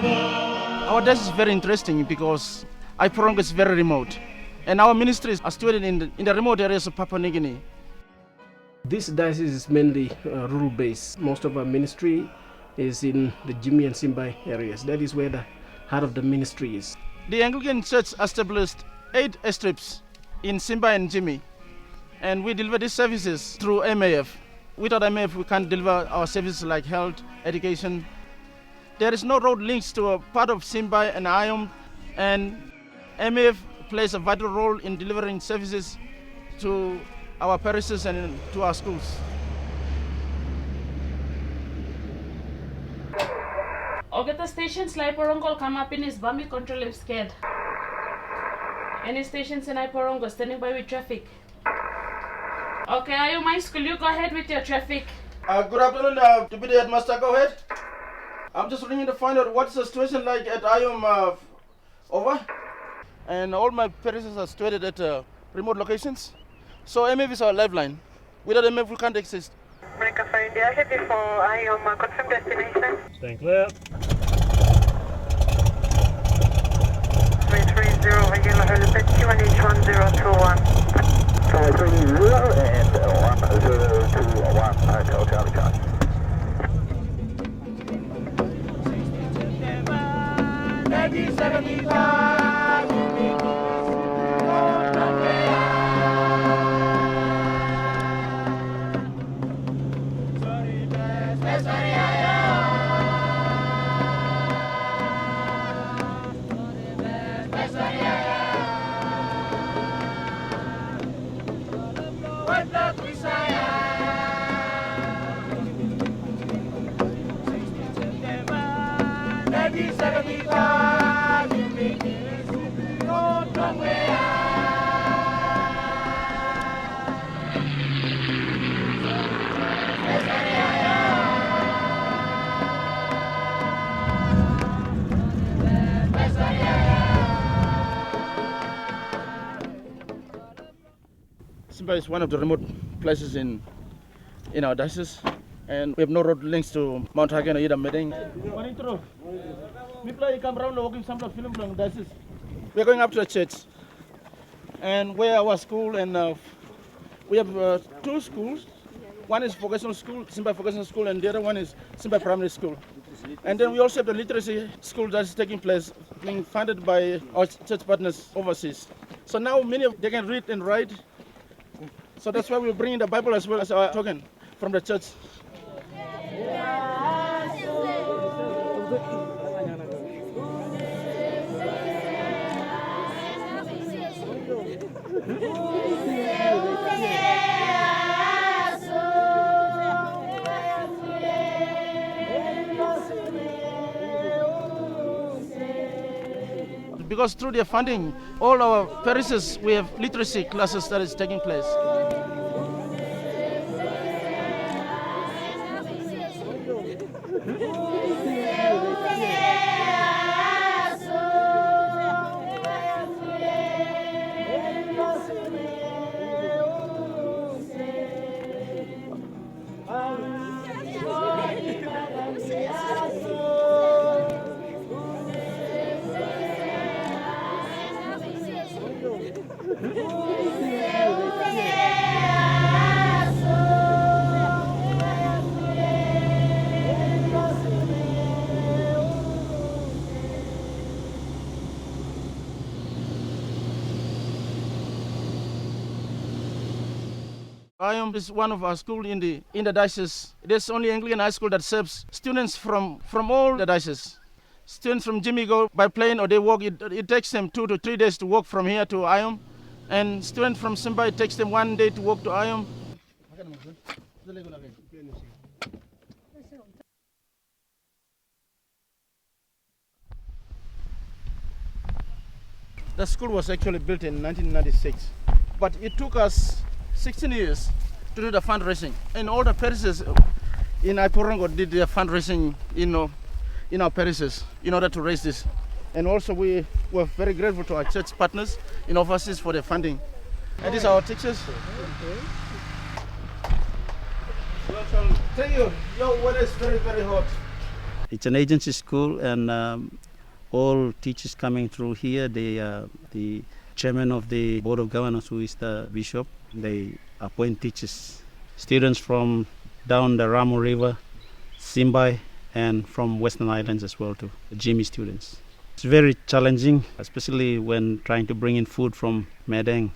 Our diocese is very interesting because Aipo Rongo is very remote, and our ministries are situated in the remote areas of Papua New Guinea. This diocese is mainly rural-based. Most of our ministry is in the Jimmy and Simbai areas. That is where the heart of the ministry is. The Anglican Church established 8 airstrips in Simbai and Jimmy, and we deliver these services through MAF. Without MAF, we can't deliver our services like health, education. There is no road links to a part of Simbai and Ayom, and MAF plays a vital role in delivering services to our parishes and to our schools. Okay, the stations like Aipo Rongo come up in his Bambi control if scared. Any stations in Aipo Rongo standing by with traffic? Okay, are you my school? You go ahead with your traffic. Good afternoon, Deputy Headmaster, go ahead. I'm just ringing to find out what's the situation like at Ayom, over. And all my parishes are situated at remote locations. So MF is our lifeline. Without MF, we can't exist. Breaker for India, heavy for Ayom, confirm destination. Stand clear. 330, regular helipad, Q1H1021. 530 and 1021, Hotel Charlie Charlie. Simba is one of the remote places in our diocese, and we have no road links to Mount Hagen or either Meding. We're going up to a church, and where our school, and we have 2 schools. One is vocational school, Simba Vocational School, and the other one is Simba Primary School. And then we also have the literacy school that is taking place, being funded by our church partners overseas. So now many of they can read and write. So that's why we're bringing the Bible as well as our token from the church. Because through their funding, all our parishes, we have literacy classes that is taking place. Ayom is one of our schools in the diocese. There's only Anglican high school that serves students from all the dioceses. Students from Jimmy go by plane or they walk. It takes them 2 to 3 days to walk from here to Ayom. And students from Simba, it takes them 1 day to walk to Ayom. The school was actually built in 1996, but it took us 16 years to do the fundraising, and all the parishes in Aipo Rongo did their fundraising in our parishes in order to raise this. And also we were very grateful to our church partners in overseas for their funding. And these are our teachers. Thank you. Your weather is very, very hot. It's an agency school, and all teachers coming through here, the chairman of the board of governors, who is the bishop, they appoint teachers. Students from down the Ramu River, Simbai, and from Western Islands as well too, Jimmy students. It's very challenging, especially when trying to bring in food from Madang.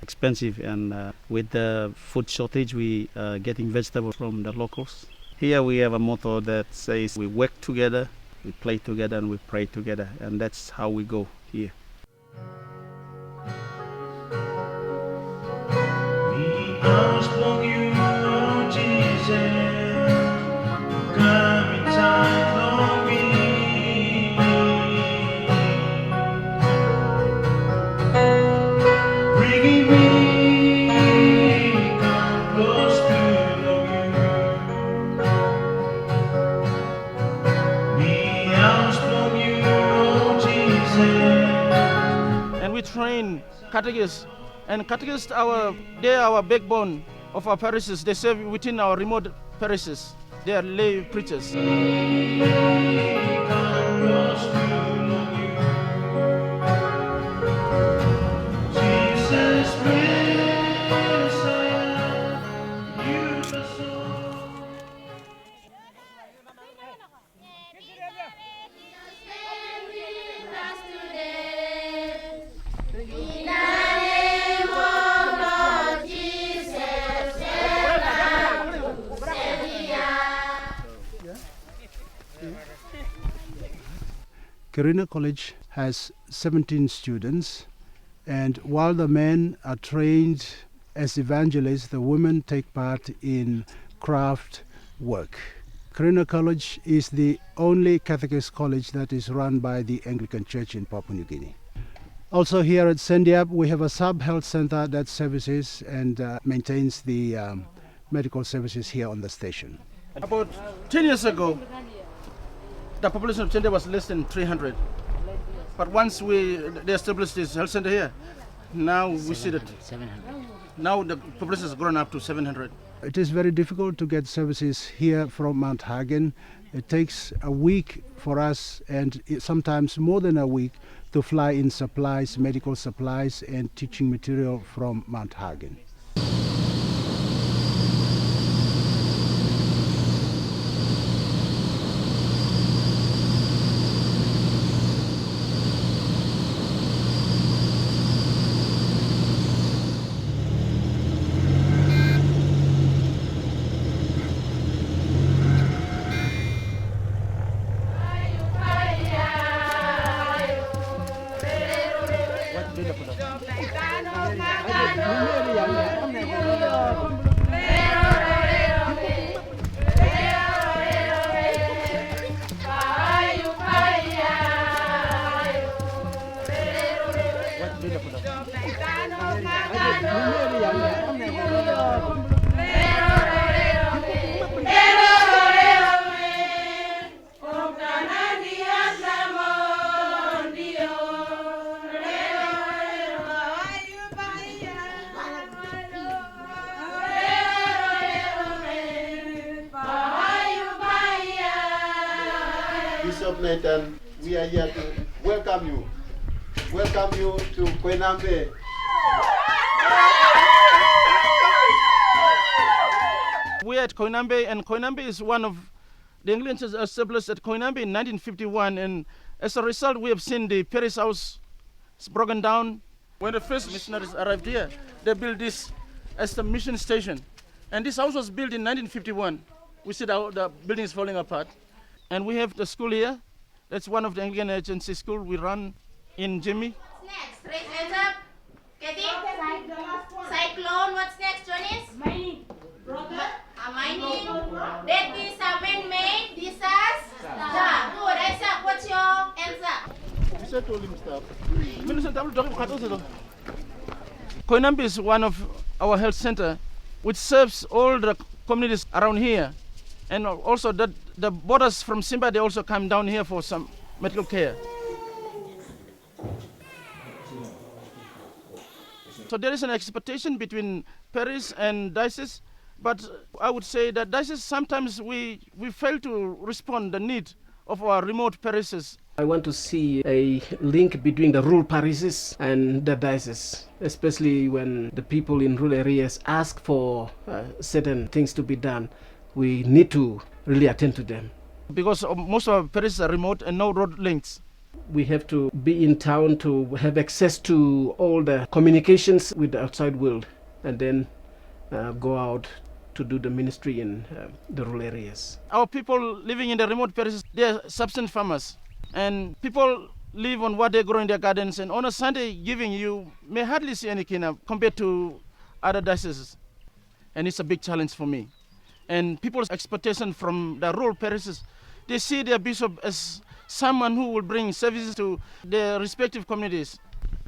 Expensive, and with the food shortage, we are getting vegetables from the locals. Here we have a motto that says we work together, we play together, and we pray together, and that's how we go here. And we train catechists, and catechists they are our backbone of our parishes. They serve within our remote parishes. They are lay preachers. Karina College has 17 students, and while the men are trained as evangelists, the women take part in craft work. Karina College is the only Catholic college that is run by the Anglican Church in Papua New Guinea. Also here at Sendiap, we have a sub-health center that services and maintains the medical services here on the station. About 10 years ago, the population of Sendiap was less than 300. But once they established this health center here, now we see that 700. Now the population has grown up to 700. It is very difficult to get services here from Mount Hagen. It takes a week for us, and sometimes more than a week, to fly in supplies, medical supplies and teaching material from Mount Hagen. Bishop Nathan, we are here to welcome you. Welcome you to Koinambe. We are at Koinambe, and Koinambe is one of the Anglican Church established at Koinambe in 1951, and as a result we have seen the parish house is broken down. When the first missionaries arrived here, they built this as the mission station, and this house was built in 1951. We see the building is falling apart, and we have the school here. That's one of the Anglican agency school we run in Jimmy. What's next? Raise hands up. Katie? Cyclone. What's next, Jonas? Mining. Mining. That is a man-made disaster. Good. Isaac, what's your answer? Koinambe is one of our health center, which serves all the communities around here, and also that the borders from Simba, they also come down here for some medical care. So there is an expectation between parish and diocese But I would say that sometimes we fail to respond to the need of our remote parishes. I want to see a link between the rural parishes and the diocese, especially when the people in rural areas ask for certain things to be done. We need to really attend to them. Because most of our parishes are remote and no road links. We have to be in town to have access to all the communications with the outside world, and then go out to do the ministry in the rural areas. Our people living in the remote parishes, they are subsistence farmers. And people live on what they grow in their gardens. And on a Sunday giving, you may hardly see any kina compared to other dioceses. And it's a big challenge for me. And people's expectation from the rural parishes, they see their bishop as someone who will bring services to their respective communities.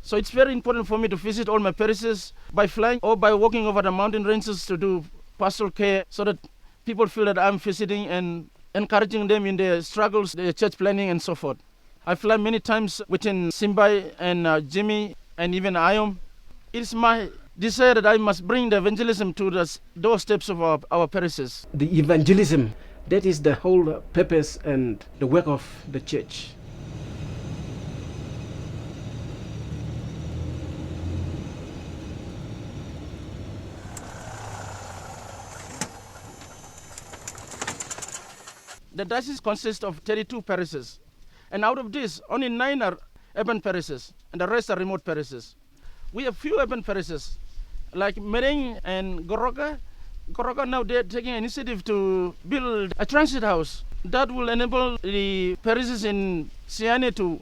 So it's very important for me to visit all my parishes by flying or by walking over the mountain ranges to do pastoral care, so that people feel that I'm visiting and encouraging them in their struggles, their church planning and so forth. I fly many times within Simbai and Jimmy and even Ayom. It's my desire that I must bring the evangelism to the doorsteps of our parishes. The evangelism, that is the whole purpose and the work of the church. The diocese consists of 32 parishes, and out of this, only 9 are urban parishes, and the rest are remote parishes. We have few urban parishes, like Mereng and Goroka. Goroka now they're taking an initiative to build a transit house that will enable the parishes in Siane to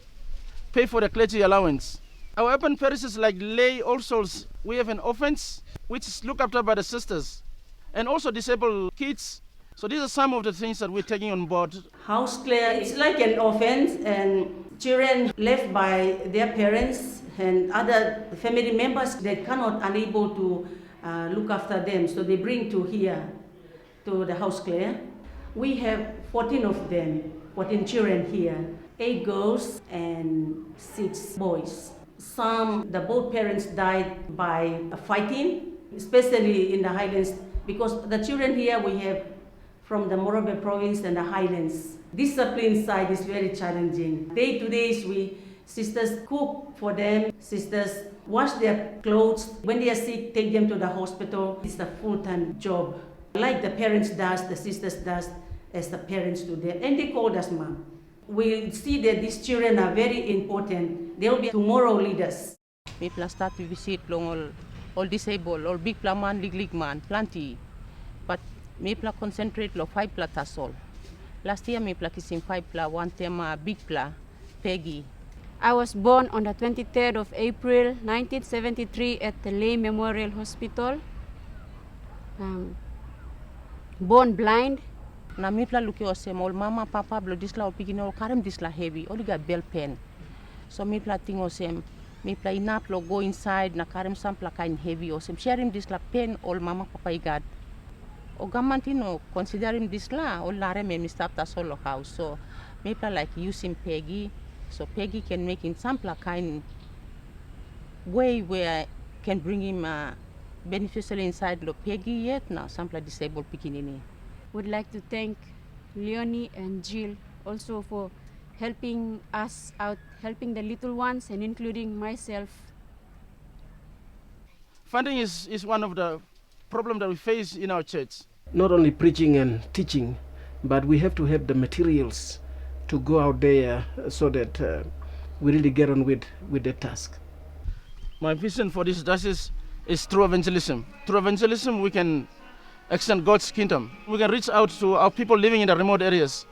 pay for the clergy allowance. Our urban parishes like Lay, All Souls, we have an orphans, which is looked after by the sisters, and also disabled kids. So these are some of the things that we're taking on board. House care is like an orphan, and children left by their parents and other family members that cannot unable to look after them. So they bring to here, to the house care. We have 14 of them, 14 children here, 8 girls and 6 boys. The both parents died by fighting, especially in the highlands, because the children here we have from the Morobe province and the highlands. Discipline side is very challenging. Day to day, sisters cook for them, sisters wash their clothes. When they are sick, take them to the hospital. It's a full-time job. Like the parents does, the sisters does, as the parents do them. And they call us mom. We see that these children are very important. They will be tomorrow leaders. We plan start to visit long all disabled, all big pla man, lig man, plenty. But me pla concentrate lo 5 pla tasol. Last year me pla kissing 5 pla, one tema big pla, Peggy. I was born on the 23rd of April 1973 at the Lay Memorial Hospital. Born blind. Na me pla luki osem ol mama papa blo disla ol pigino ol karem disla heavy, ol got bell pen. So me pla ting osem me pla inap lo go inside na karem sam pla kain heavy osem share him disla pen ol mama papa igad. O gamantino consider him disla ol lare me stop ta solo house. So me pla like using Peggy. So Peggy can make in some kind way where I can bring him beneficially inside lo Peggy yet now some disabled pikinini. Would like to thank Leonie and Jill also for helping us out, helping the little ones and including myself. Funding is one of the problems that we face in our church. Not only preaching and teaching, but we have to have the materials to go out there so that we really get on with the task. My vision for this diocese is through evangelism. Through evangelism, we can extend God's kingdom. We can reach out to our people living in the remote areas.